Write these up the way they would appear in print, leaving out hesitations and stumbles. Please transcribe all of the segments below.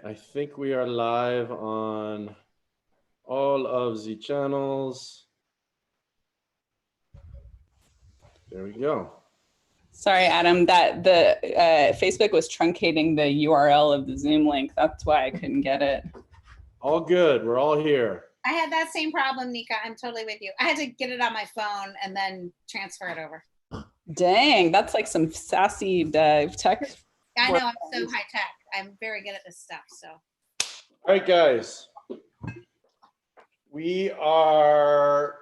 I think we are live on all of the channels. There we go. Sorry, Adam, that the Facebook was truncating the URL of the Zoom link. That's why I couldn't get it. All good. We're all here. I had that same problem, Nika. I'm totally with you. I had to get it on my phone and then transfer it over. Dang, that's like some sassy tech. I know, I'm so high tech. I'm very good at this stuff. So. All right, guys. We are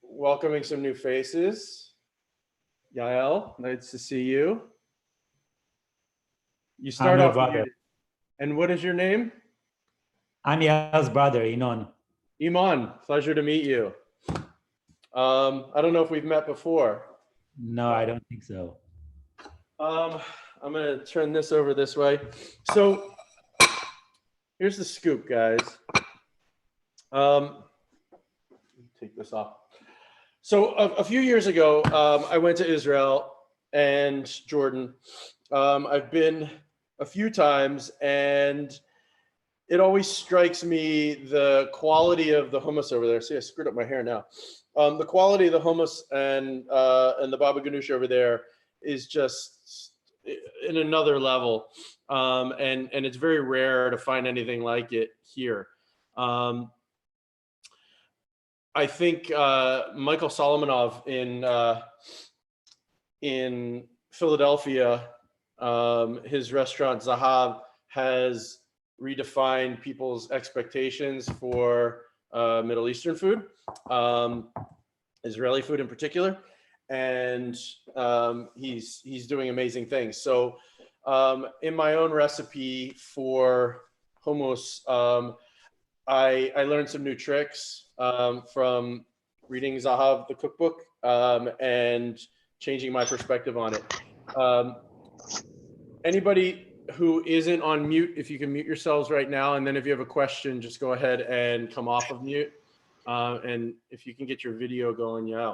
welcoming some new faces. Yael, nice to see you. You start off with, and what is your name? I'm Yael's brother, Inon. Iman, pleasure to meet you. I don't know if we've met before. No, I don't think so. I'm going to turn this over this way. So here's the scoop, guys. Take this off. So a few years ago, I went to Israel and Jordan. I've been a few times, and it always strikes me the quality of the hummus over there. See, I screwed up my hair now. The quality of the hummus and the Babaganoush over there is just in another level, and it's very rare to find anything like it here. I think Michael Solomonov in Philadelphia, his restaurant Zahav has redefined people's expectations for Middle Eastern food, Israeli food in particular, and he's doing amazing things. So in my own recipe for hummus, I learned some new tricks from reading Zahav, the cookbook, and changing my perspective on it. Anybody who isn't on mute, if you can mute yourselves right now, and then if you have a question, just go ahead and come off of mute. And if you can get your video going, yeah,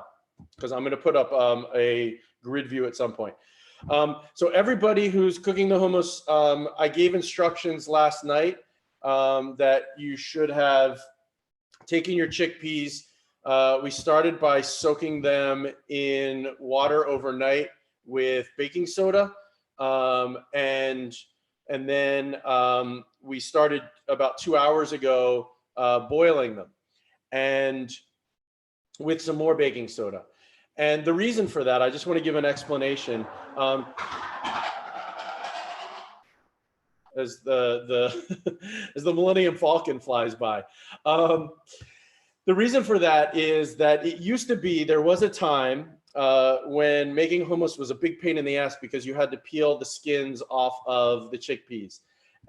because I'm going to put up a grid view at some point. So everybody who's cooking the hummus, I gave instructions last night that you should have taken your chickpeas. We started by soaking them in water overnight with baking soda. And then we started about 2 hours ago boiling them, and with some more baking soda. And the reason for that, I just want to give an explanation. As the as the Millennium Falcon flies by. The reason for that is that it used to be, there was a time when making hummus was a big pain in the ass because you had to peel the skins off of the chickpeas.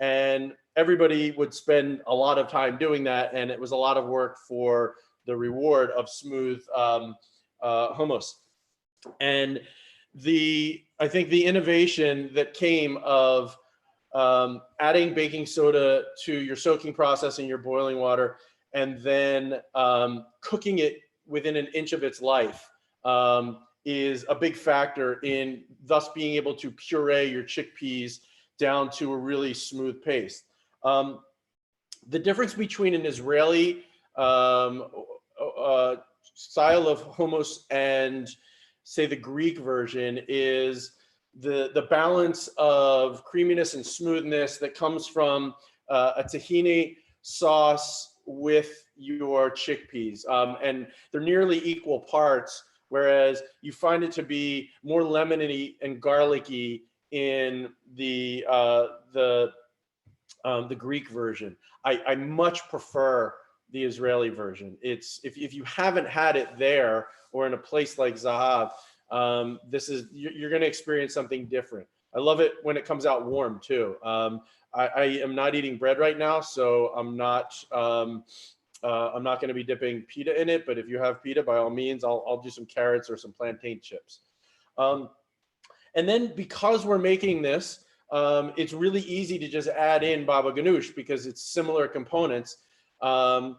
And everybody would spend a lot of time doing that, and it was a lot of work for the reward of smooth hummus. And I think the innovation that came of adding baking soda to your soaking process in your boiling water, and then cooking it within an inch of its life is a big factor in thus being able to puree your chickpeas down to a really smooth paste. The difference between an Israeli style of hummus and, say, the Greek version is the balance of creaminess and smoothness that comes from a tahini sauce with your chickpeas, and they're nearly equal parts, whereas you find it to be more lemony and garlicky in the Greek version. I much prefer the Israeli version. It's if you haven't had it there or in a place like Zahav, you're going to experience something different. I love it when it comes out warm too. I am not eating bread right now, so I'm not going to be dipping pita in it. But if you have pita, by all means, I'll do some carrots or some plantain chips. And then because we're making this, it's really easy to just add in Babaganoush because it's similar components. I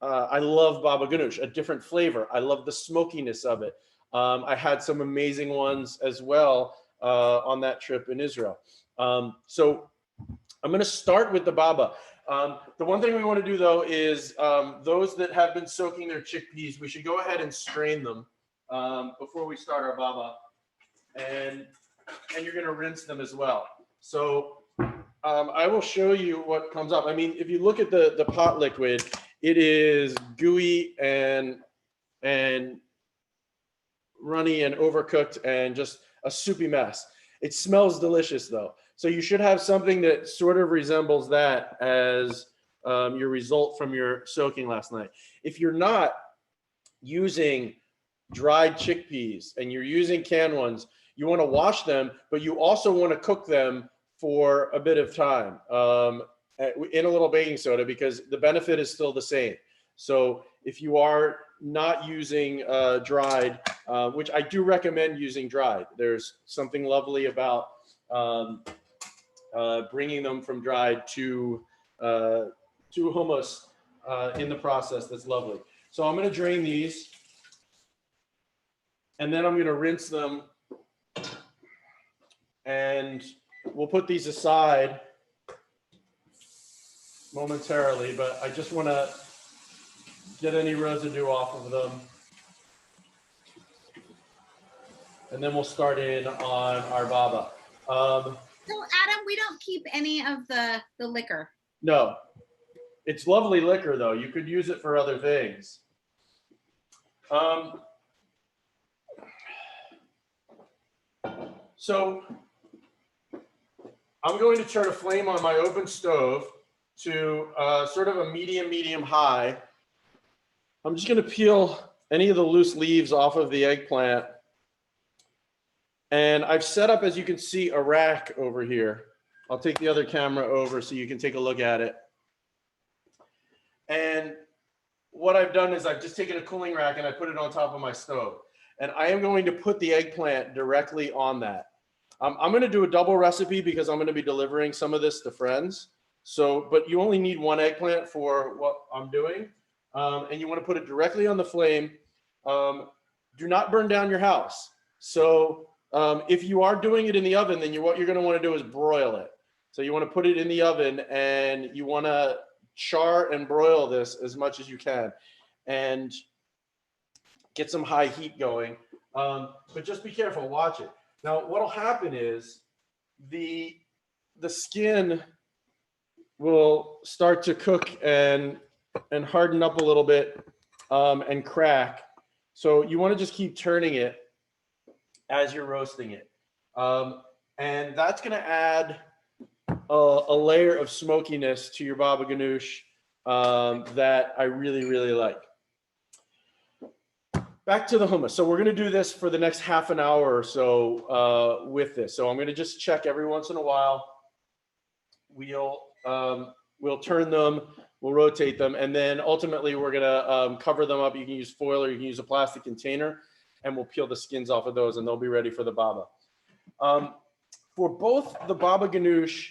love Babaganoush, a different flavor. I love the smokiness of it. I had some amazing ones as well on that trip in Israel. So I'm going to start with the baba. The one thing we want to do though is those that have been soaking their chickpeas, we should go ahead and strain them before we start our baba. And you're going to rinse them as well. So I will show you what comes up. I mean, if you look at the pot liquid, it is gooey and runny and overcooked and just a soupy mess. It smells delicious though. So you should have something that sort of resembles that as your result from your soaking last night. If you're not using dried chickpeas and you're using canned ones, you want to wash them, but you also want to cook them for a bit of time in a little baking soda, because the benefit is still the same. So if you are not using dried, which I do recommend using dried, there's something lovely about bringing them from dried to hummus in the process. That's lovely. So I'm going to drain these, and then I'm going to rinse them, and we'll put these aside momentarily, but I just want to get any residue off of them. And then we'll start in on our baba. So Adam, we don't keep any of the liquor. No, it's lovely liquor though. You could use it for other things. So I'm going to turn a flame on my open stove to sort of a medium high. I'm just going to peel any of the loose leaves off of the eggplant. And I've set up, as you can see, a rack over here. I'll take the other camera over so you can take a look at it. And what I've done is I've just taken a cooling rack and I put it on top of my stove. And I am going to put the eggplant directly on that. I'm going to do a double recipe because I'm going to be delivering some of this to friends. So, but you only need one eggplant for what I'm doing. And you want to put it directly on the flame. Do not burn down your house. So if you are doing it in the oven, then what you're going to want to do is broil it. So you want to put it in the oven and you want to char and broil this as much as you can and get some high heat going. But just be careful, watch it. Now, what'll happen is the skin will start to cook and harden up a little bit and crack. So you want to just keep turning it as you're roasting it. And that's going to add a layer of smokiness to your baba ganoush that I really like. Back to the hummus. So we're going to do this for the next half an hour or so with this. So I'm going to just check every once in a while. We'll turn them, we'll rotate them, and then ultimately we're going to cover them up. You can use foil or you can use a plastic container, and we'll peel the skins off of those and they'll be ready for the baba. For both the baba ganoush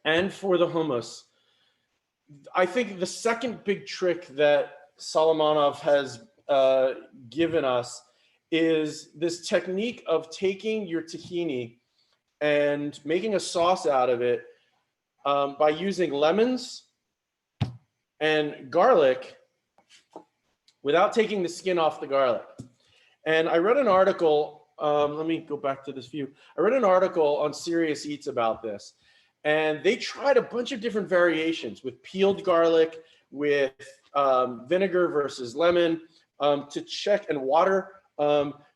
and for the hummus, I think the second big trick that Solomonov has given us is this technique of taking your tahini and making a sauce out of it by using lemons and garlic without taking the skin off the garlic. And I read an article, let me go back to this view. I read an article on Serious Eats about this, and they tried a bunch of different variations with peeled garlic, with vinegar versus lemon, to check, and water,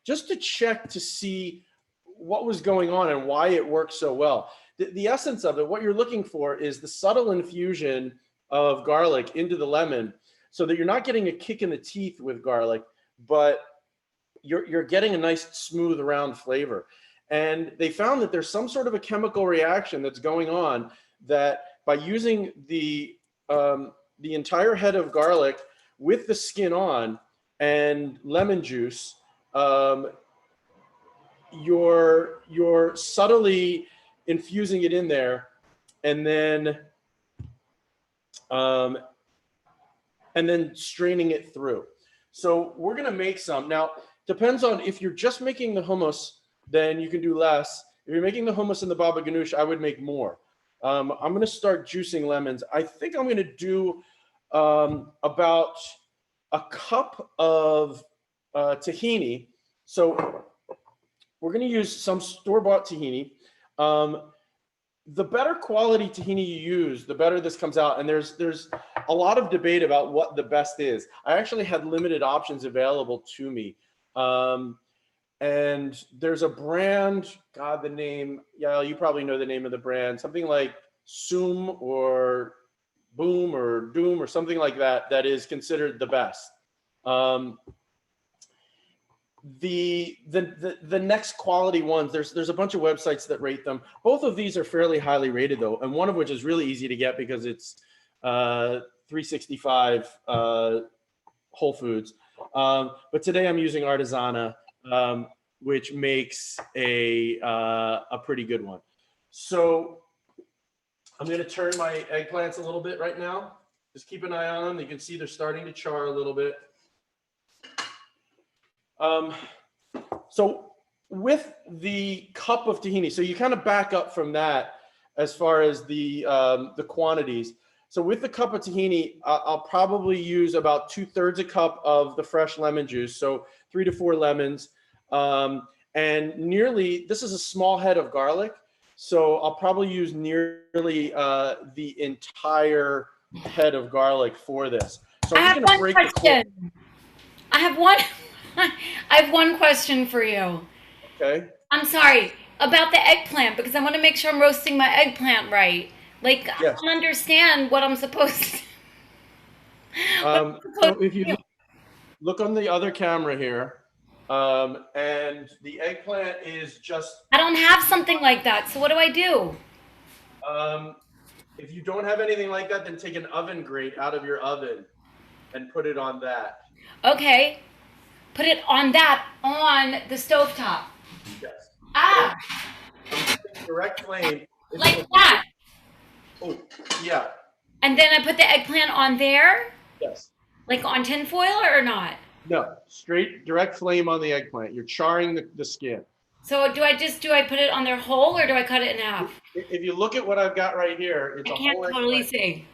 just to check to see what was going on and why it worked so well. The essence of it, what you're looking for is the subtle infusion of garlic into the lemon so that you're not getting a kick in the teeth with garlic, but you're getting a nice smooth round flavor. And they found that there's some sort of a chemical reaction that's going on that by using the entire head of garlic with the skin on and lemon juice, you're subtly infusing it in there, and then straining it through. So we're gonna make some. Now, depends on if you're just making the hummus, then you can do less. If you're making the hummus and the baba ganoush, I would make more. I'm going to start juicing lemons. I think I'm going to do about a cup of tahini. So we're going to use some store-bought tahini. The better quality tahini you use, the better this comes out. And there's a lot of debate about what the best is. I actually had limited options available to me. And there's a brand, God, the name, yeah, you probably know the name of the brand, something like Soom or Boom or Doom or something like that, that is considered the best. The next quality ones, there's a bunch of websites that rate them. Both of these are fairly highly rated though, and one of which is really easy to get because it's 365 Whole Foods. But today I'm using Artisana, which makes a pretty good one. So I'm going to turn my eggplants a little bit right now. Just keep an eye on them. You can see they're starting to char a little bit. So with the cup of tahini, so you kind of back up from that as far as the quantities. So with the cup of tahini, I'll probably use about 2/3 a cup of the fresh lemon juice. So 3 to 4 lemons, and nearly, this is a small head of garlic. So I'll probably use nearly the entire head of garlic for this. So I have one question. I have one question for you. Okay. I'm sorry about the eggplant because I want to make sure I'm roasting my eggplant right. Like I Yes. don't understand what I'm supposed to. So if you look on the other camera here, and the eggplant is just. I don't have something like that. So what do I do? If you don't have anything like that, then take an oven grate out of your oven and put it on that. Okay. Put it on the stovetop. Yes. Ah, Direct flame. like that. Oh, yeah. And then I put the eggplant on there, Yes. like on tinfoil or not? No, straight direct flame on the eggplant. You're charring the skin. So do I put it on there whole or do I cut it in half? If you look at what I've got right here, it's I a can't whole totally eggplant. see.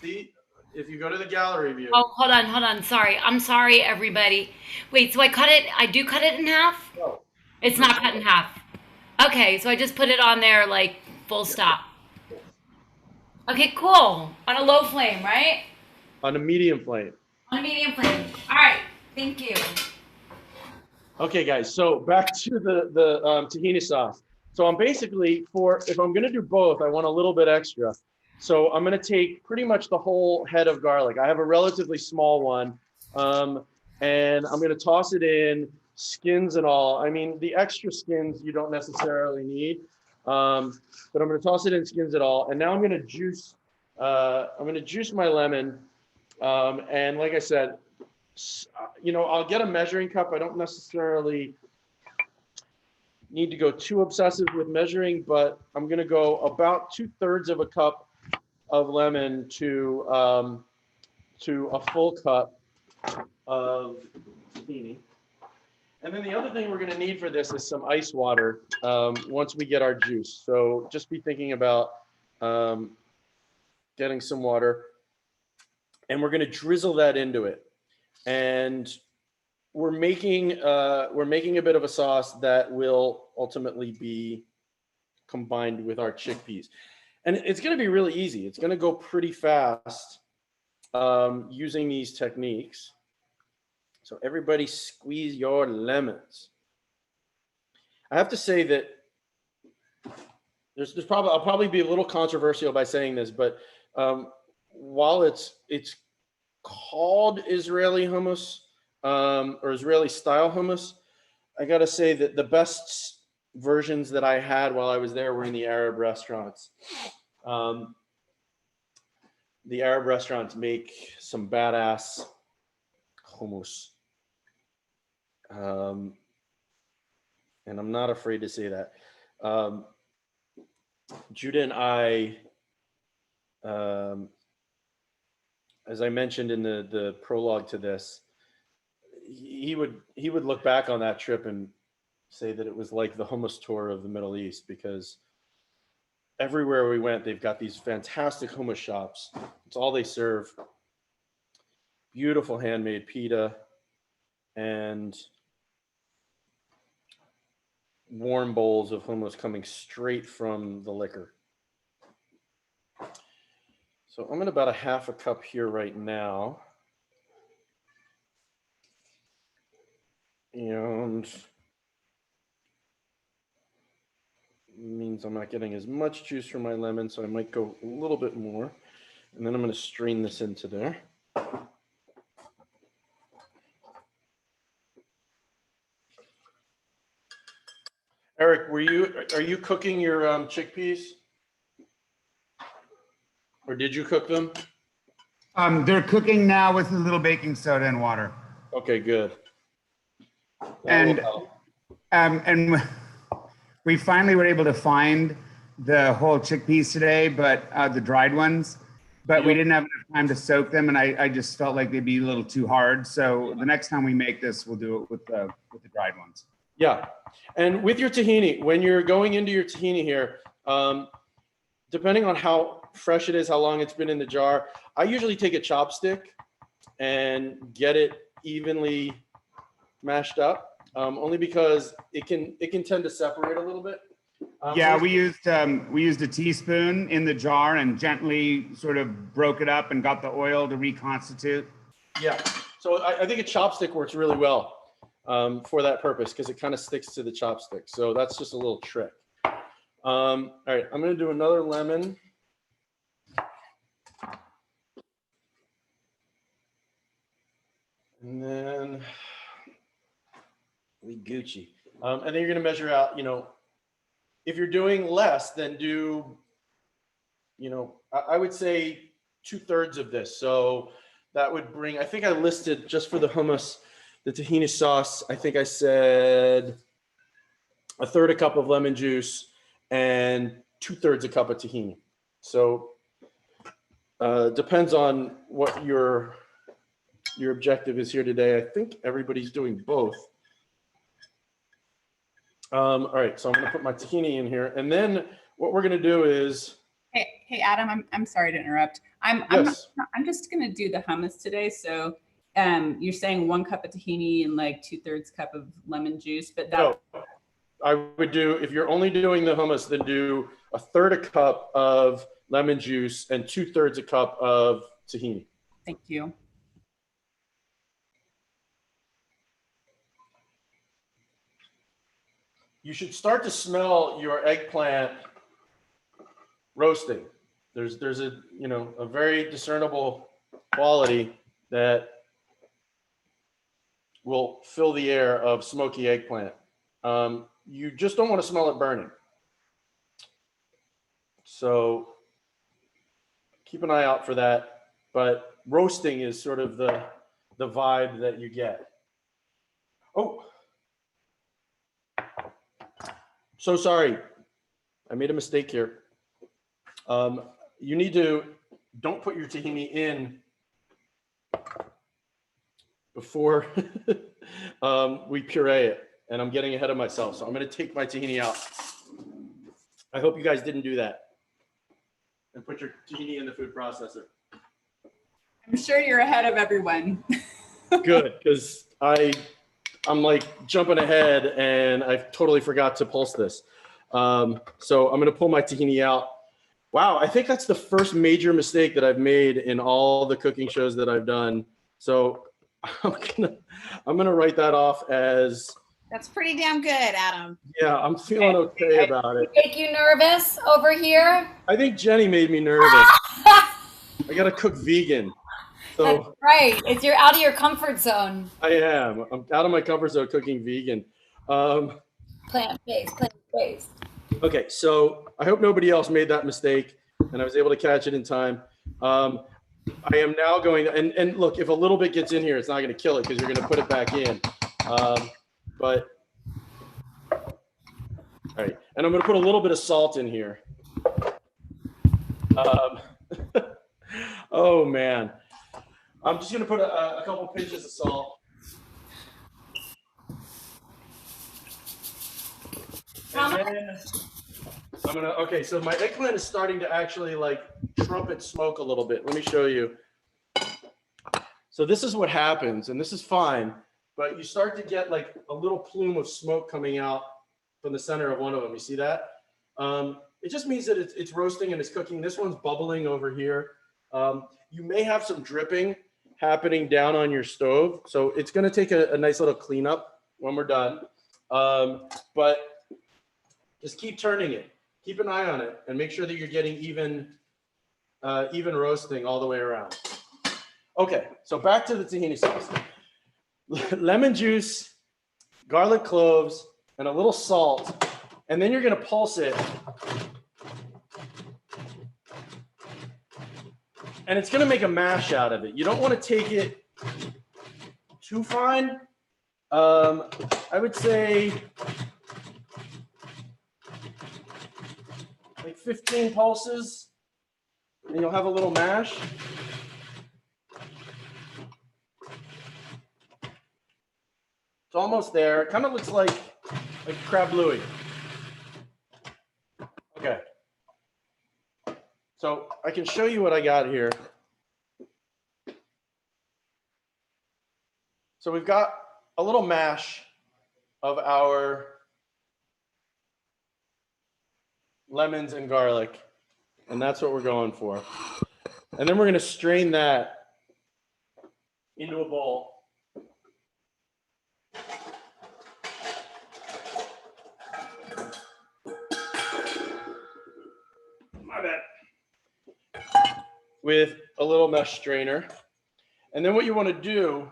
See, if you go to the gallery view. Oh, hold on. Sorry. I'm sorry, everybody. Wait, so I do cut it in half? No. It's not cut in half. Okay, so I just put it on there like full stop. Okay, cool. On a low flame, right? On a medium flame. On a medium flame. All right, thank you. Okay, guys. So back to the tahini sauce. So I'm basically if I'm going to do both, I want a little bit extra. So I'm going to take pretty much the whole head of garlic. I have a relatively small one, and I'm going to toss it in, skins and all. I mean, the extra skins you don't necessarily need, but I'm going to toss it in, skins and all. And now I'm going to juice. I'm going to juice my lemon, and like I said, I'll get a measuring cup. I don't necessarily need to go too obsessive with measuring, but I'm going to go about 2/3 of a cup of lemon to a full cup of tahini. And then the other thing we're going to need for this is some ice water once we get our juice. So just be thinking about getting some water, and we're going to drizzle that into it. And we're making a bit of a sauce that will ultimately be combined with our chickpeas. And it's going to be really easy. It's going to go pretty fast using these techniques. So everybody squeeze your lemons. I have to say that I'll probably be a little controversial by saying this, but while it's called Israeli hummus or Israeli style hummus, I got to say that the best versions that I had while I was there were in the Arab restaurants. The Arab restaurants make some badass hummus. And I'm not afraid to say that. Judah and I, as I mentioned in the prologue to this, he would look back on that trip and say that it was like the hummus tour of the Middle East, because everywhere we went, they've got these fantastic hummus shops. It's all they serve. Beautiful handmade pita and warm bowls of hummus coming straight from the liquor. So I'm at about a half a cup here right now. And means I'm not getting as much juice from my lemon, so I might go a little bit more. And then I'm going to strain this into there. Eric, are you cooking your chickpeas? Or did you cook them? They're cooking now with a little baking soda and water. Okay, good. And we finally were able to find the whole chickpeas today, but the dried ones, but we didn't have enough time to soak them, and I just felt like they'd be a little too hard. So the next time we make this, we'll do it with the dried ones. Yeah, and with your tahini, when you're going into your tahini here, depending on how fresh it is, how long it's been in the jar, I usually take a chopstick and get it evenly mashed up, only because it can tend to separate a little bit. Yeah, we used a teaspoon in the jar and gently sort of broke it up and got the oil to reconstitute. Yeah, so I think a chopstick works really well for that purpose because it kind of sticks to the chopstick. So that's just a little trick. All right, I'm going to do another lemon. And then we Gucci. And then you're going to measure out, if you're doing less, then do, I would say 2/3 of this. So that would bring, I think I listed just for the hummus, the tahini sauce, I think I said 1/3 cup of lemon juice and 2/3 a cup of tahini. So depends on what your objective is here today. I think everybody's doing both. All right, so I'm going to put my tahini in here, and then what we're going to do is. Hey, Adam, I'm sorry to interrupt. I'm just going to do the hummus today. So you're saying 1 cup of tahini and like 2/3 cup of lemon juice, but that. No, I would do, if you're only doing the hummus, then do 1/3 a cup of lemon juice and 2/3 a cup of tahini. Thank you. You should start to smell your eggplant roasting. There's a very discernible quality that will fill the air of smoky eggplant. You just don't want to smell it burning. So keep an eye out for that. But roasting is sort of the vibe that you get. Oh. So sorry, I made a mistake here. You need to, don't put your tahini in before we puree it. And I'm getting ahead of myself. So I'm going to take my tahini out. I hope you guys didn't do that. And put your tahini in the food processor. I'm sure you're ahead of everyone. Good, because I'm like jumping ahead and I totally forgot to pulse this. So I'm going to pull my tahini out. Wow, I think that's the first major mistake that I've made in all the cooking shows that I've done. So I'm gonna write that off as. That's pretty damn good, Adam. Yeah, I'm feeling okay about it. Make you nervous over here? I think Jenny made me nervous. I gotta cook vegan. So That's right. You're out of your comfort zone. I am. I'm out of my comfort zone cooking vegan. Plant-based. Okay, so I hope nobody else made that mistake and I was able to catch it in time. I am now going, and look, if a little bit gets in here, it's not going to kill it because you're going to put it back in. But, all right, and I'm going to put a little bit of salt in here. Oh, man. I'm just going to put a couple pinches of salt. And then Okay, so my eggplant is starting to actually like trumpet smoke a little bit. Let me show you. So this is what happens, and this is fine, but you start to get like a little plume of smoke coming out from the center of one of them. You see that? It just means that it's roasting and it's cooking. This one's bubbling over here. You may have some dripping happening down on your stove. So it's going to take a nice little cleanup when we're done. But just keep turning it. Keep an eye on it and make sure that you're getting even roasting all the way around. Okay, so back to the tahini sauce. Lemon juice, garlic cloves, and a little salt. And then you're going to pulse it. And it's going to make a mash out of it. You don't want to take it too fine. I would say like 15 pulses, and you'll have a little mash. It's almost there. It kind of looks like crab louis. Okay. So I can show you what I got here. So we've got a little mash of our lemons and garlic, and that's what we're going for. And then we're going to strain that into a bowl. My bad. With a little mesh strainer. And then what you want to do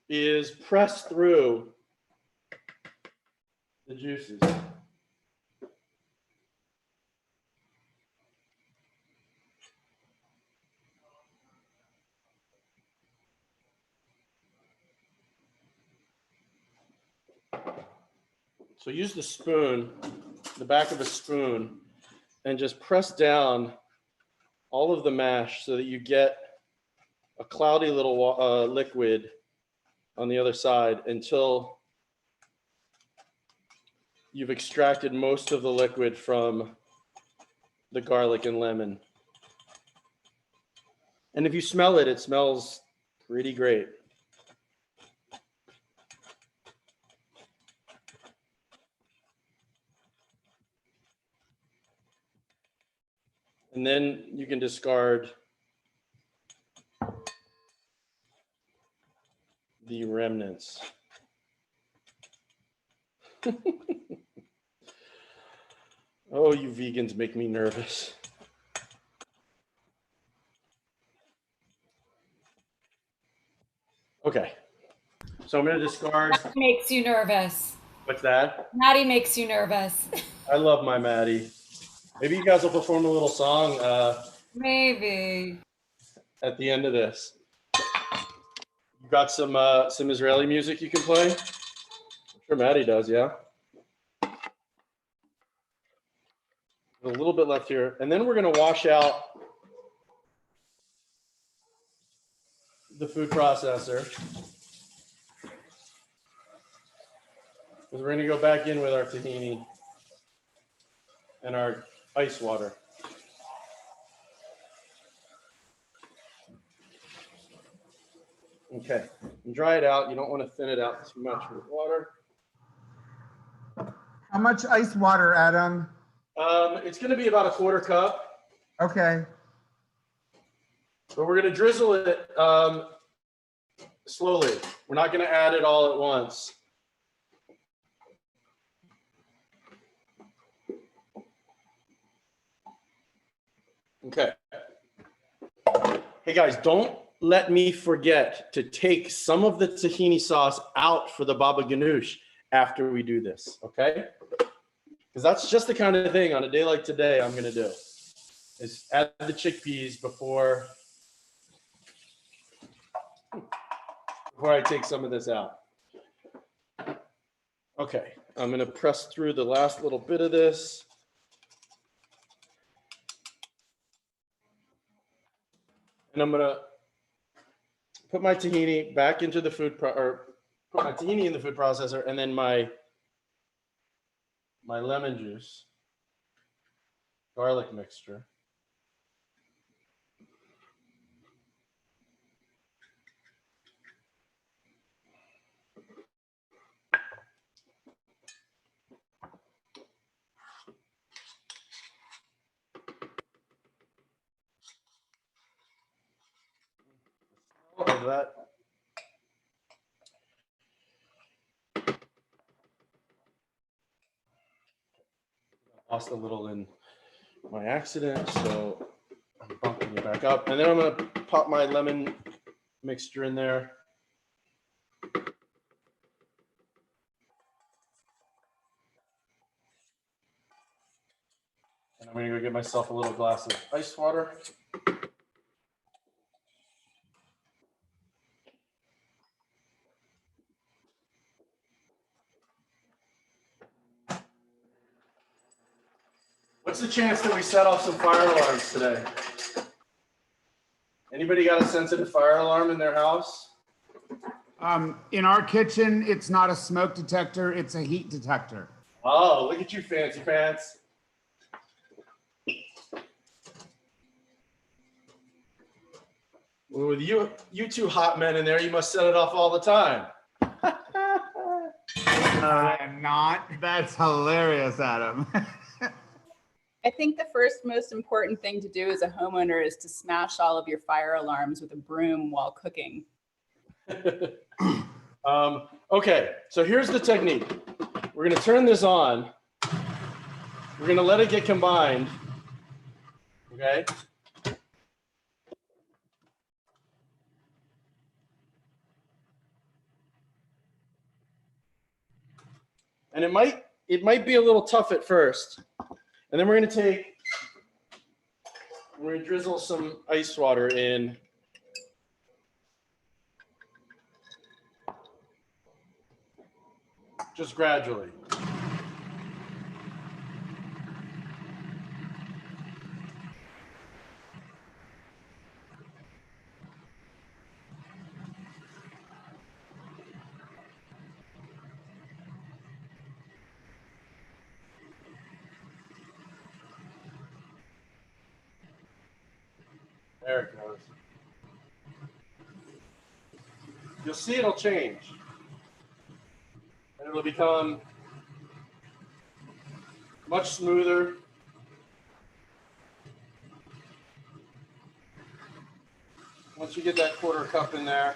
is press through the juices. So use the spoon, the back of a spoon, and just press down all of the mash so that you get a cloudy little liquid on the other side until you've extracted most of the liquid from the garlic and lemon. And if you smell it, it smells pretty great. And then you can discard the remnants. Oh, you vegans make me nervous. Okay, so I'm going to discard. That makes you nervous. What's that? Maddie makes you nervous. I love my Maddie. Maybe you guys will perform a little song Maybe. at the end of this. You got some Israeli music you can play? I'm sure Maddie does, yeah. A little bit left here. And then we're going to wash out the food processor. Because we're going to go back in with our tahini and our ice water. Okay, and dry it out. You don't want to thin it out too much with water. How much ice water, Adam? It's going to be about a quarter cup. Okay. But we're going to drizzle it slowly. We're not going to add it all at once. Okay. Hey guys, don't let me forget to take some of the tahini sauce out for the baba ganoush after we do this, okay? Because that's just the kind of thing on a day like today I'm going to do. Is add the chickpeas before I take some of this out. Okay, I'm going to press through the last little bit of this. And I'm going to put my tahini back into the put my tahini in the food processor, and then my lemon juice. garlic mixture. Of that. Lost a little in my accident, so I'm bumping it back up. And then I'm going to pop my lemon mixture in there. And I'm going to go get myself a little glass of ice water. What's the chance that we set off some fire alarms today? Anybody got a sensitive fire alarm in their house? In our kitchen, it's not a smoke detector, it's a heat detector. Oh, look at you, fancy pants. Well, with you two hot men in there, you must set it off all the time. I'm not. That's hilarious, Adam. I think the first most important thing to do as a homeowner is to smash all of your fire alarms with a broom while cooking. Okay, so here's the technique. We're going to turn this on. We're going to let it get combined. Okay. And it might be a little tough at first. And then we're going to drizzle some ice water in. Just gradually. There it goes. You'll see it'll change. And it'll become much smoother. Once you get that quarter cup in there.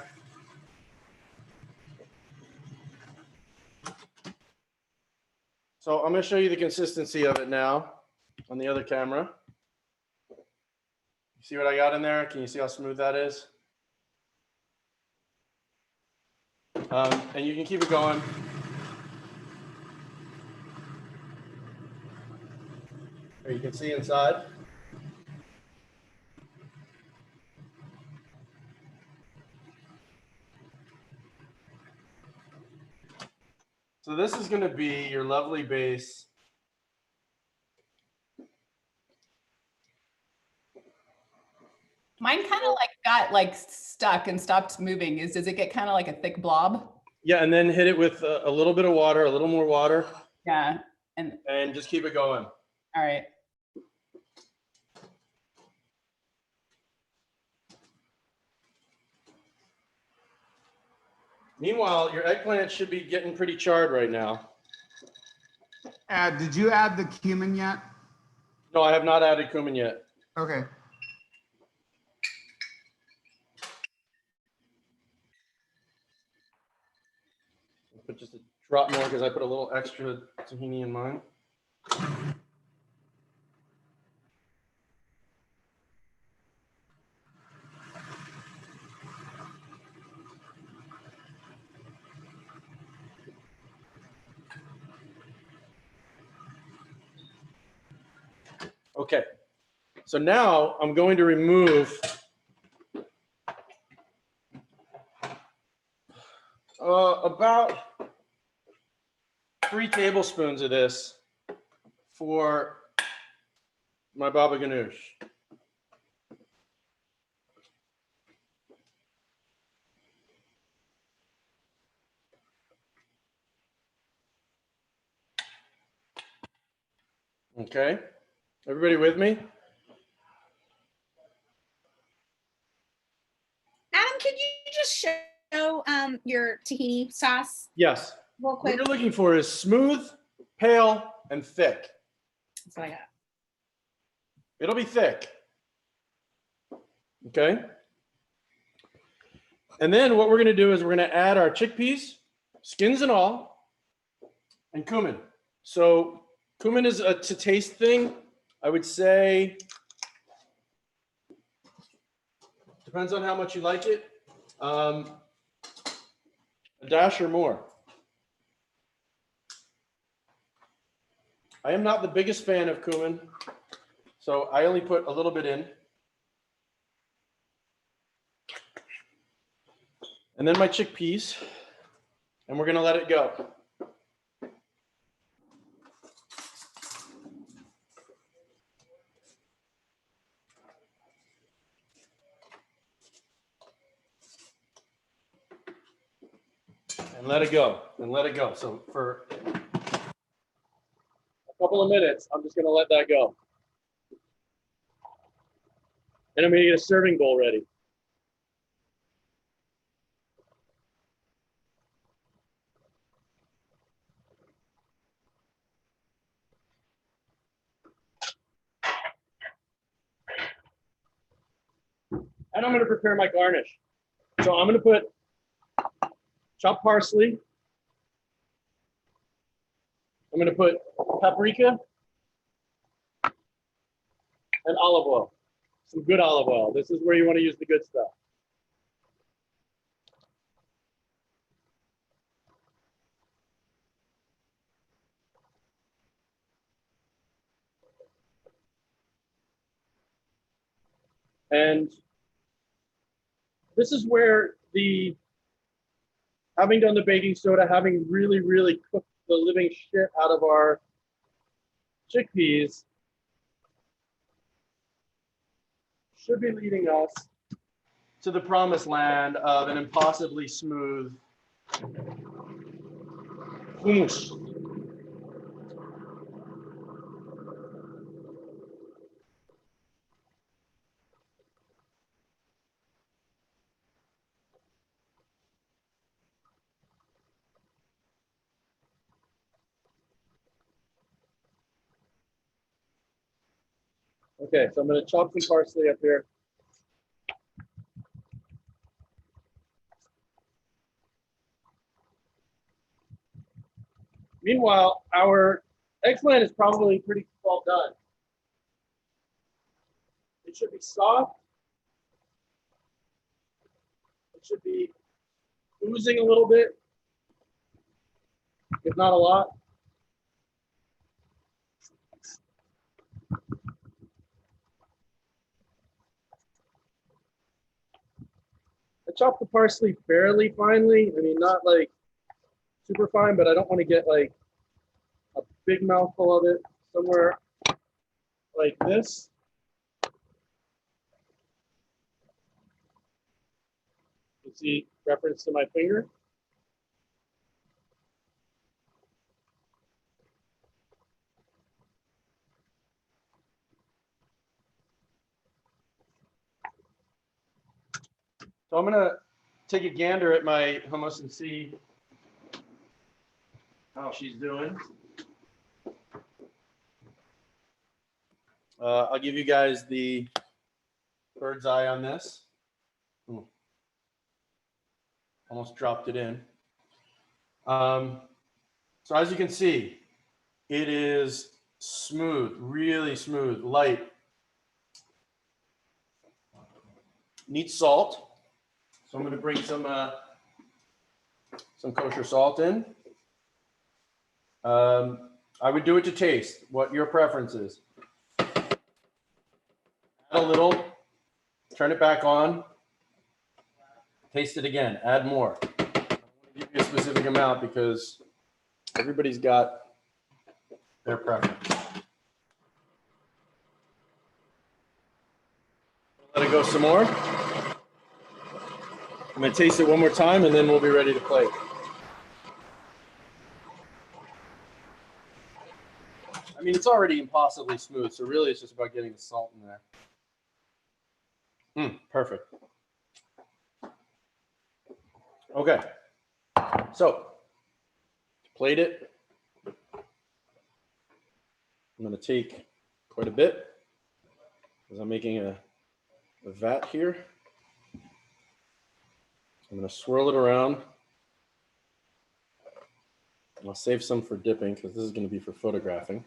So I'm going to show you the consistency of it now on the other camera. You see what I got in there? Can you see how smooth that is? And you can keep it going. There you can see inside. So this is going to be your lovely base. Mine kind of like got like stuck and stopped moving. Does it get kind of like a thick blob? Yeah, and then hit it with a little bit of water, a little more water. Yeah. And just keep it going. All right. Meanwhile, your eggplant should be getting pretty charred right now. Did you add the cumin yet? No, I have not added cumin yet. Okay. Put just a drop more because I put a little extra tahini in mine. Okay, so now I'm going to remove about 3 tablespoons of this for my baba ganoush. Okay, Everybody with me? Adam, could you just show your tahini sauce Yes. real What quick? you're looking for is smooth, pale, and thick. That's what I got. It'll be thick. Okay. And then what we're going to do is we're going to add our chickpeas, skins and all, and cumin. So cumin is a to taste thing. I would say, depends on how much you like it, a dash or more. I am not the biggest fan of cumin, so I only put a little bit in. And then my chickpeas, and we're gonna let it go. And let it go, and let it go. So for a couple of minutes, I'm just gonna let that go. And I'm gonna get a serving bowl ready. And I'm going to prepare my garnish. So I'm going to put chopped parsley. I'm going to put paprika and olive oil. Some good olive oil. This is where you want to use the good stuff. And this is where having done the baking soda, having really, really cooked the living shit out of our chickpeas, should be leading us to the promised land of an impossibly smooth hummus. Okay, so I'm going to chop some parsley up here. Meanwhile, our eggplant is probably pretty well done. It should be soft. It should be oozing a little bit, if not a lot. I chopped the parsley fairly finely. I mean, not like super fine, but I don't want to get like a big mouthful of it somewhere like this. You see reference to my finger. So I'm gonna take a gander at my hummus and see how she's doing. I'll give you guys the bird's eye on this. Ooh. Almost dropped it in. So as you can see, it is smooth, really smooth, light. Needs salt. So I'm going to bring some kosher salt in. I would do it to taste, what your preference is. Add a little, turn it back on, taste it again, add more. I don't want to give you a specific amount because everybody's got their preference. Let it go some more. I'm going to taste it one more time and then we'll be ready to plate. I mean, it's already impossibly smooth, so really it's just about getting the salt in there. Perfect. Okay, so plate it. I'm going to take quite a bit because I'm making a vat here. I'm going to swirl it around. I'll save some for dipping because this is going to be for photographing.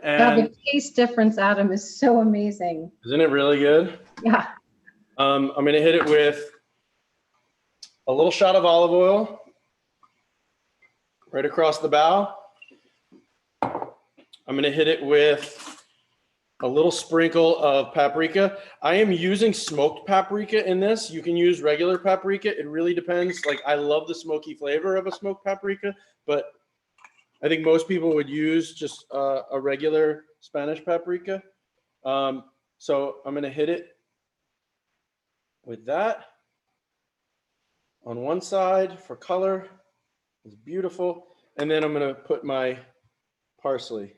Yeah, And the taste difference, Adam, is so amazing. isn't it really good? Yeah. I'm going to hit it with a little shot of olive oil right across the bow. I'm going to hit it with a little sprinkle of paprika. I am using smoked paprika in this. You can use regular paprika. It really depends. Like, I love the smoky flavor of a smoked paprika, but I think most people would use just a regular Spanish paprika. So I'm going to hit it with that on one side for color. It's beautiful. And then I'm going to put my parsley.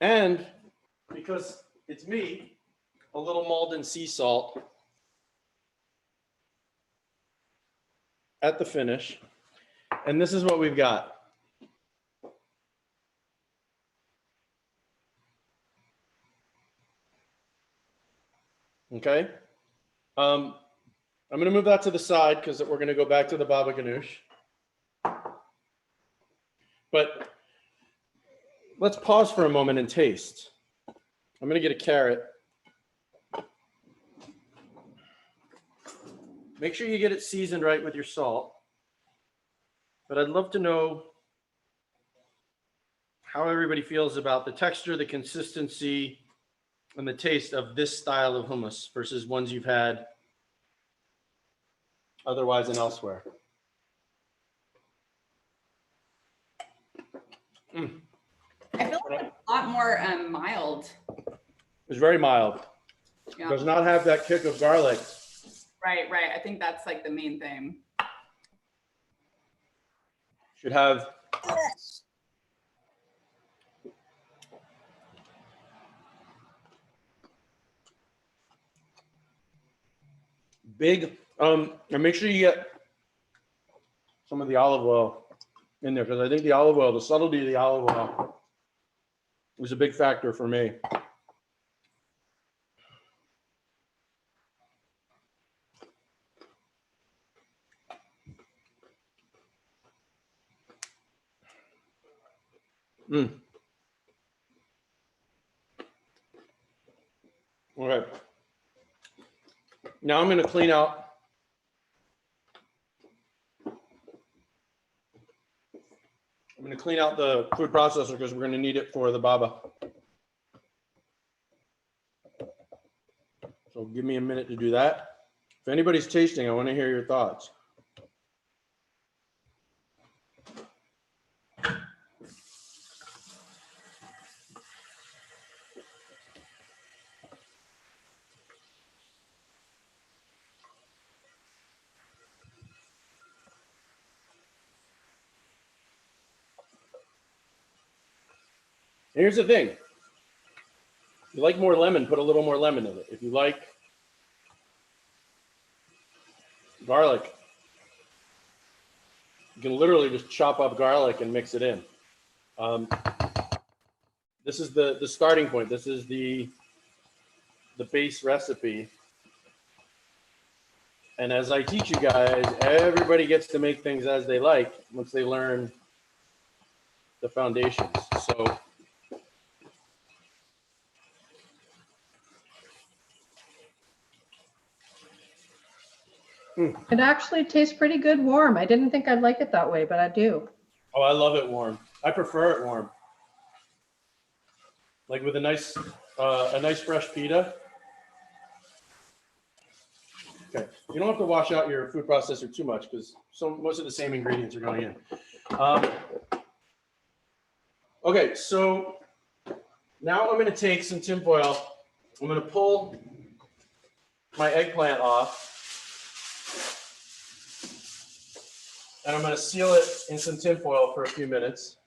And because it's me, a little Malden sea salt at the finish. And this is what we've got. Okay. I'm going to move that to the side because we're going to go back to the baba ganoush. But let's pause for a moment and taste. I'm going to get a carrot. Make sure you get it seasoned right with your salt. But I'd love to know how everybody feels about the texture, the consistency, and the taste of this style of hummus versus ones you've had otherwise and elsewhere. I feel like it's a lot more mild. It's very mild. Yeah. Does not have that kick of garlic. Right. I think that's like the main thing. Should have big, and make sure you get some of the olive oil in there because I think the olive oil, the subtlety of the olive oil was a big factor for me. Okay. Now I'm going to clean out. I'm going to clean out the food processor because we're going to need it for the baba. So give me a minute to do that. If anybody's tasting, I want to hear your thoughts. Here's the thing. If you like more lemon, put a little more lemon in it. If you like garlic, you can literally just chop up garlic and mix it in. This is the starting point. This is the base recipe. And as I teach you guys, everybody gets to make things as they like once they learn the foundations. So It actually tastes pretty good warm. I didn't think I'd like it that way, but I do. oh, I love it warm. I prefer it warm. Like with a nice fresh pita. Okay, you don't have to wash out your food processor too much because most of the same ingredients are going in. Okay, so now I'm going to take some tinfoil. I'm going to pull my eggplant off. And I'm going to seal it in some tinfoil for a few minutes.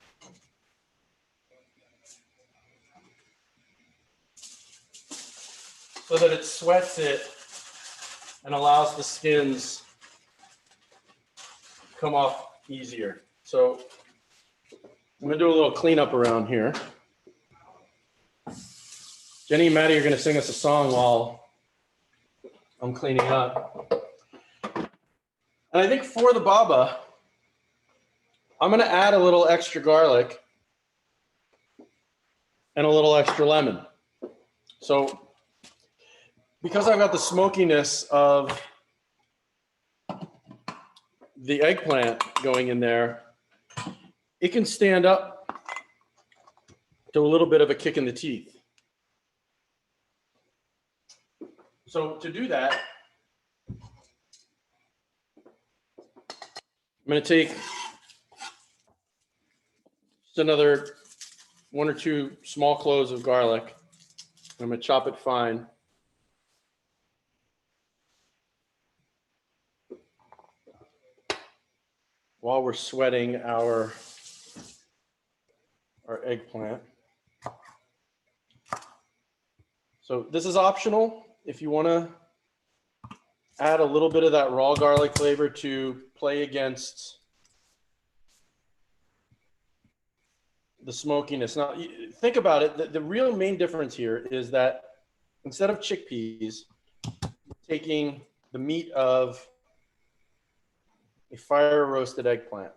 so that it sweats it and allows the skins come off easier. So I'm gonna do a little cleanup around here. Jenny and Maddie are gonna sing us a song while I'm cleaning up. And I think for the baba, I'm gonna add a little extra garlic and a little extra lemon. So because I've got the smokiness of the eggplant going in there, it can stand up to a little bit of a kick in the teeth. So to do that, I'm going to take just another 1 or 2 small cloves of garlic. I'm going to chop it fine. While we're sweating our eggplant. So this is optional. If you want to add a little bit of that raw garlic flavor to play against the smokiness. Now, think about it. The real main difference here is that instead of chickpeas, we're taking the meat of a fire roasted eggplant.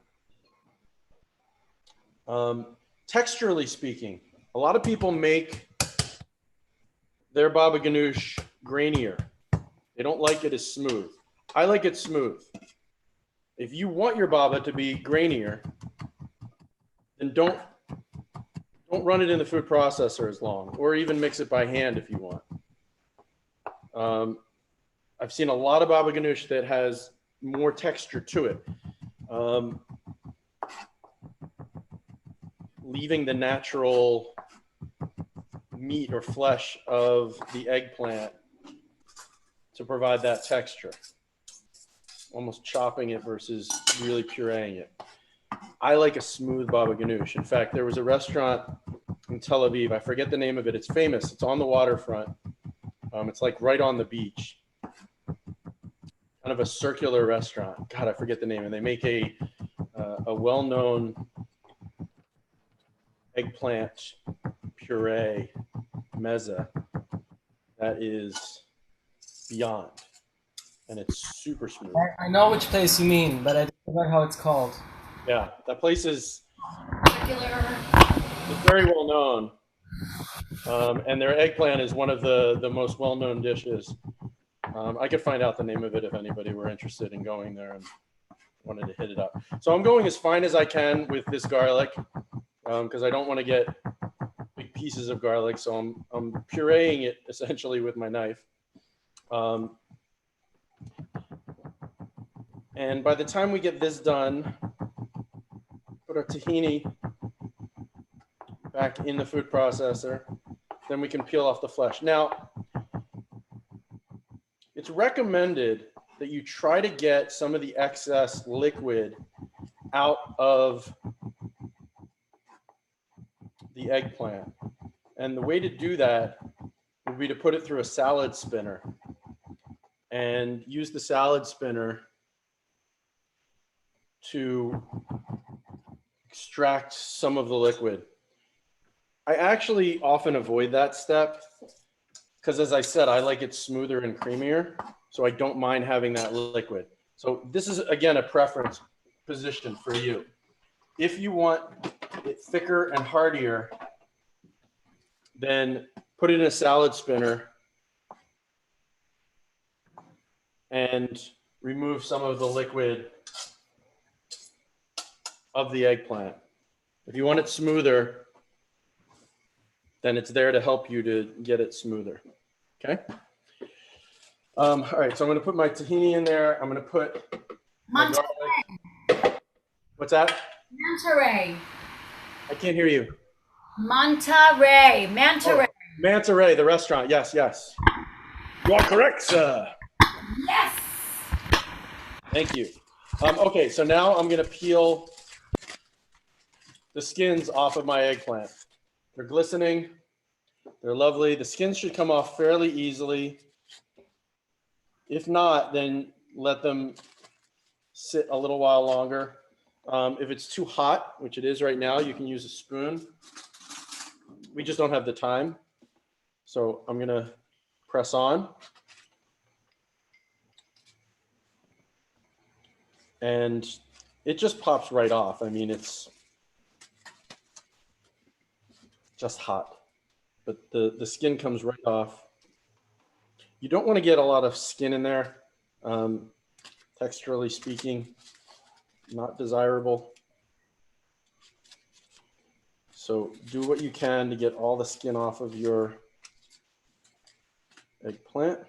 Texturally speaking, a lot of people make their baba ganoush grainier. They don't like it as smooth. I like it smooth. If you want your baba to be grainier, then don't run it in the food processor as long, or even mix it by hand if you want. I've seen a lot of baba ganoush that has more texture to it, leaving the natural meat or flesh of the eggplant to provide that texture, almost chopping it versus really pureeing it. I like a smooth baba ganoush. In fact, there was a restaurant in Tel Aviv, I forget the name of it, it's famous, it's on the waterfront, it's like right on the beach, kind of a circular restaurant. God, I forget the name. And they make a well-known eggplant puree mezza that is beyond, and it's super smooth. I know which place you mean, but I forgot how it's called. Yeah, that place is Regular. it's very well known, and their eggplant is one of the most well-known dishes. I could find out the name of it if anybody were interested in going there and wanted to hit it up. So I'm going as fine as I can with this garlic because I don't want to get big pieces of garlic. So I'm pureeing it essentially with my knife. And by the time we get this done, put our tahini back in the food processor, then we can peel off the flesh. Now, it's recommended that you try to get some of the excess liquid out of the eggplant. And the way to do that would be to put it through a salad spinner and use the salad spinner to extract some of the liquid. I actually often avoid that step because, as I said, I like it smoother and creamier, so I don't mind having that liquid. So this is, again, a preference position for you. If you want it thicker and heartier, then put it in a salad spinner and remove some of the liquid of the eggplant. If you want it smoother, then it's there to help you to get it smoother. Okay. All right, so I'm going to put my tahini in there. I'm going to put my garlic. What's that? Manta I can't hear you. Ray. Manta Ray. Oh, Manta Ray, the restaurant. Yes, yes. You are correct, sir. Yes. Thank you. Okay, so now I'm going to peel the skins off of my eggplant. They're glistening. They're lovely. The skin should come off fairly easily. If not, then let them sit a little while longer. If it's too hot, which it is right now, you can use a spoon. We just don't have the time. So I'm gonna press on. And it just pops right off. I mean, it's just hot, but the skin comes right off. You don't want to get a lot of skin in there. Texturally speaking, not desirable. So do what you can to get all the skin off of your eggplant.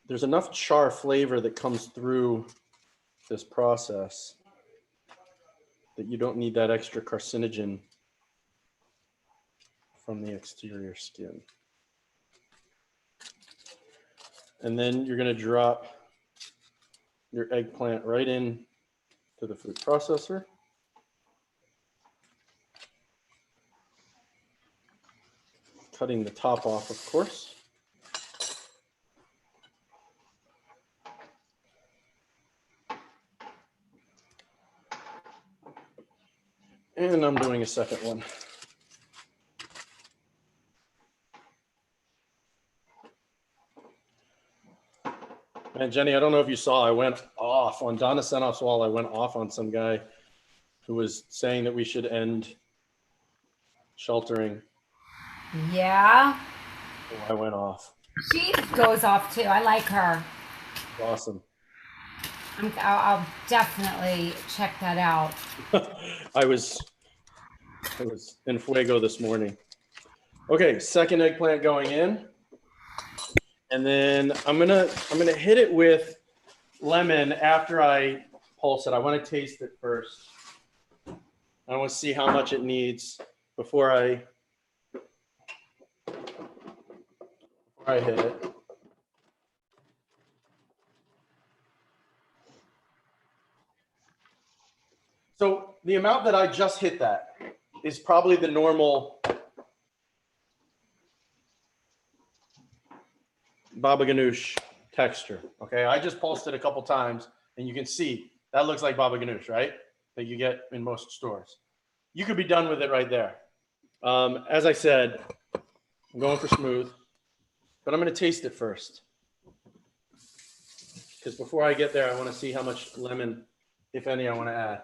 There's enough char flavor that comes through this process that you don't need that extra carcinogen from the exterior skin. And then you're going to drop your eggplant right in to the food processor. Cutting the top off, of course. And I'm doing a second one. And Jenny, I don't know if you saw, I went off on Donna Senoff's wall. I went off on some guy who was saying that we should end sheltering. Yeah. So I went off. She goes off too. I like her. Awesome. I'll definitely check that out. I was in fuego this morning. Okay, second eggplant going in. And then I'm gonna hit it with lemon after I pulse it. I want to taste it first. I want to see how much it needs before I hit it. So the amount that I just hit that is probably the normal Babaganoush texture. Okay, I just pulsed it a couple times and you can see that looks like Babaganoush, right? That you get in most stores. You could be done with it right there. As I said, I'm going for smooth, but I'm going to taste it first. Because before I get there, I want to see how much lemon, if any, I want to add.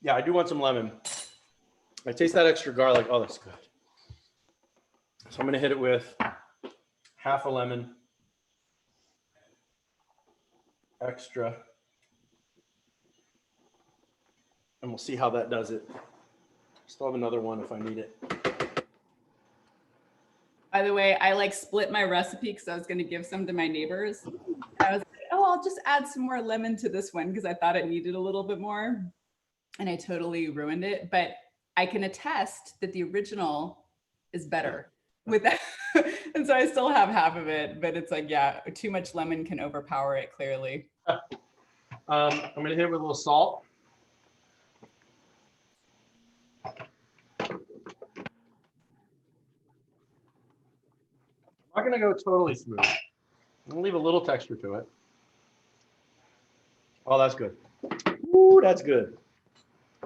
Yeah, I do want some lemon. I taste that extra garlic. Oh, that's good. So I'm going to hit it with half a lemon extra. And we'll see how that does it. Still have another one if I need it. By the way, I like split my recipe because I was going to give some to my neighbors. I was like, oh, I'll just add some more lemon to this one because I thought it needed a little bit more. And I totally ruined it. But I can attest that the original is better with that. And so I still have half of it. But it's like, yeah, too much lemon can overpower it, clearly. I'm going to hit it with a little salt. I'm not going to go totally smooth. I'm going to leave a little texture to it. Oh, that's good. Ooh, that's good.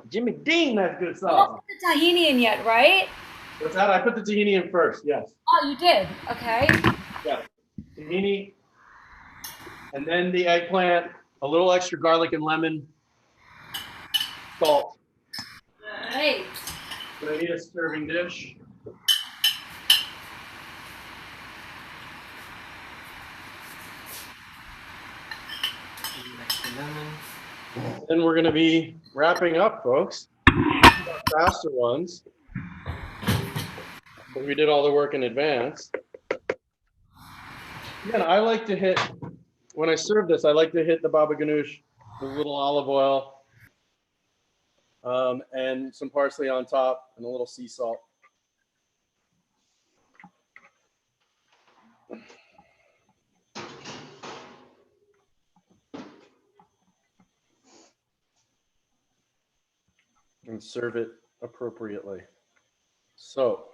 Jimmy Dean, that's good You sauce. don't put the tahini in yet, right? What's that? I put the tahini in first, yes. Oh, you did? Okay. Yeah. Tahini, and then the eggplant, a little extra garlic and lemon, salt. Right. So I need a serving dish. Then we're going to be wrapping up, folks. Faster ones. But we did all the work in advance. Again, I like to hit, when I serve this, I like to hit the baba ganoush with a little olive oil and some parsley on top and a little sea salt. and serve it appropriately. So,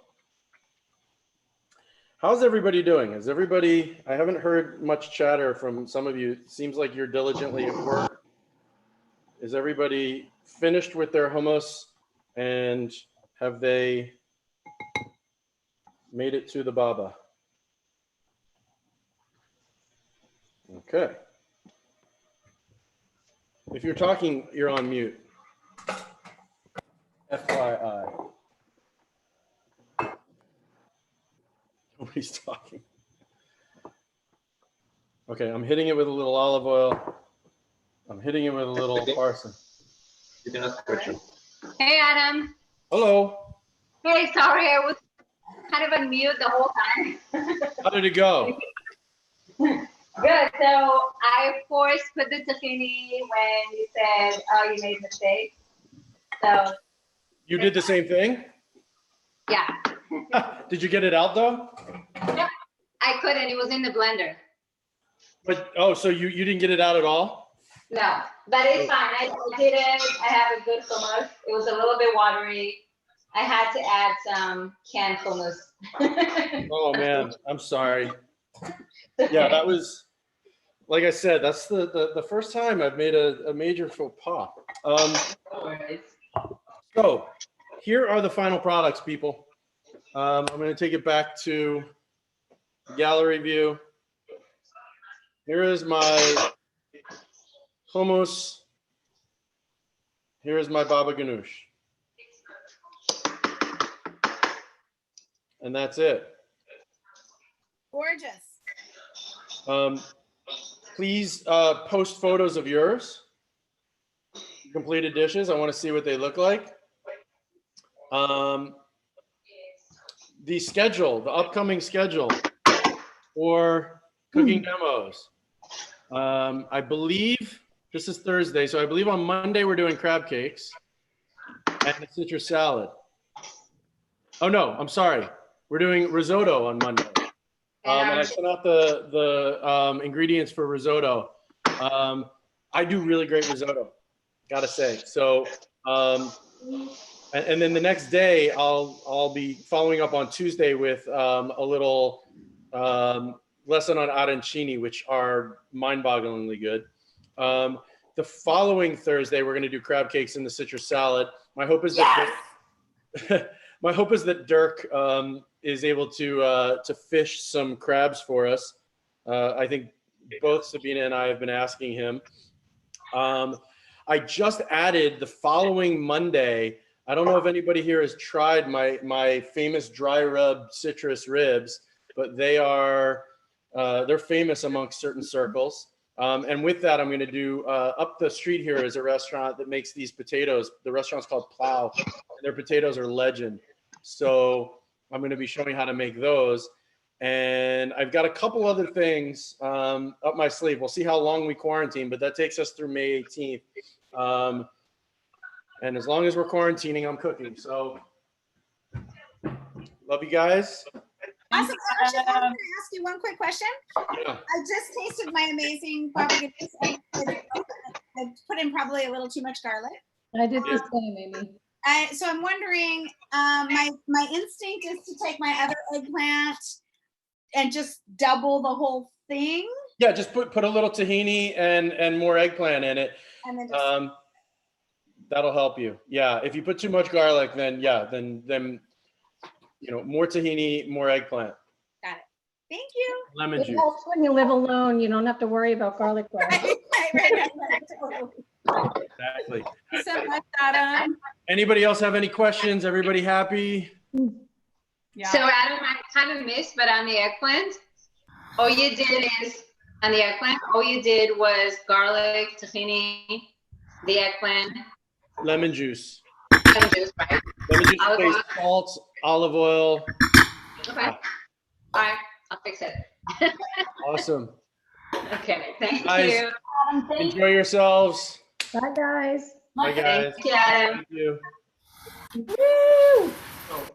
how's everybody doing? Is everybody, I haven't heard much chatter from some of you. It seems like you're diligently at work. Is everybody finished with their hummus, and have they made it to the Baba? Okay. If you're talking, you're on mute. FYI. Nobody's talking. Okay, I'm hitting it with a little olive oil. I'm hitting it with a little parsley. Hey, Adam. Hello. Hey, sorry, I was kind of on mute the whole time. How did it go? Good. So I, of course, put the tahini when you said, oh, you made mistakes. So You did the same thing? yeah. Did you get it out though? Yep. I couldn't. It was in the blender. But oh, so you didn't get it out at all? No, but it's fine. I did it. I have a good hummus. It was a little bit watery. I had to add some canned hummus. Oh man, I'm sorry. Yeah, that was, like I said, that's the first time I've made a major faux pas. So here are the final products, people. I'm going to take it back to gallery view. Here is my hummus. Here is my Babaganoush. And that's it. Gorgeous. Please post photos of yours. Completed dishes. I want to see what they look like. The schedule, the upcoming schedule for cooking demos. I believe this is Thursday, so I believe on Monday we're doing crab cakes and a citrus salad. Oh no, I'm sorry. We're doing risotto on Monday. And I sent out the ingredients for risotto. I do really great risotto, gotta say. So, and then the next day I'll be following up on Tuesday with a little lesson on arancini, which are mind-bogglingly good. The following Thursday we're going to do crab cakes and the citrus salad. My hope is that my hope is that Dirk is able to fish some crabs for us. I think both Sabina and I have been asking him. I just added the following Monday. I don't know if anybody here has tried my famous dry rub citrus ribs, but they're famous amongst certain circles. And with that, I'm going to do up the street here is a restaurant that makes these potatoes. The restaurant's called Plow. And their potatoes are legend. So I'm going to be showing how to make those. And I've got a couple other things up my sleeve. We'll see how long we quarantine, but that takes us through May 18th. And as long as we're quarantining, I'm cooking. So love you guys. Awesome. I'm going to ask you one quick question. Yeah. I just tasted my amazing paprika. I put in probably a little too much garlic. I did the same, Amy. So I'm wondering, my instinct is to take my other eggplant and just double the whole thing. Yeah, just put a little tahini and more eggplant in it. And then just that'll help you. Yeah, if you put too much garlic, then more tahini, more eggplant. Got it. Thank you. Lemon It juice. helps when you live alone. You don't have to worry about garlic bread. Right. Exactly. Thanks so much, Adam. Anybody else have any questions? Everybody happy? Yeah. So Adam, I kind of missed, but on the eggplant, all you did was garlic, tahini, the eggplant, Lemon juice. lemon juice, right? Lemon juice, Olive place, oil. salt, olive oil. Okay. All right, I'll fix it. Awesome. Okay, thank Guys, you. Enjoy yourselves. Bye, guys. Bye, guys. Thank you, Adam. Thank you. Woo! So,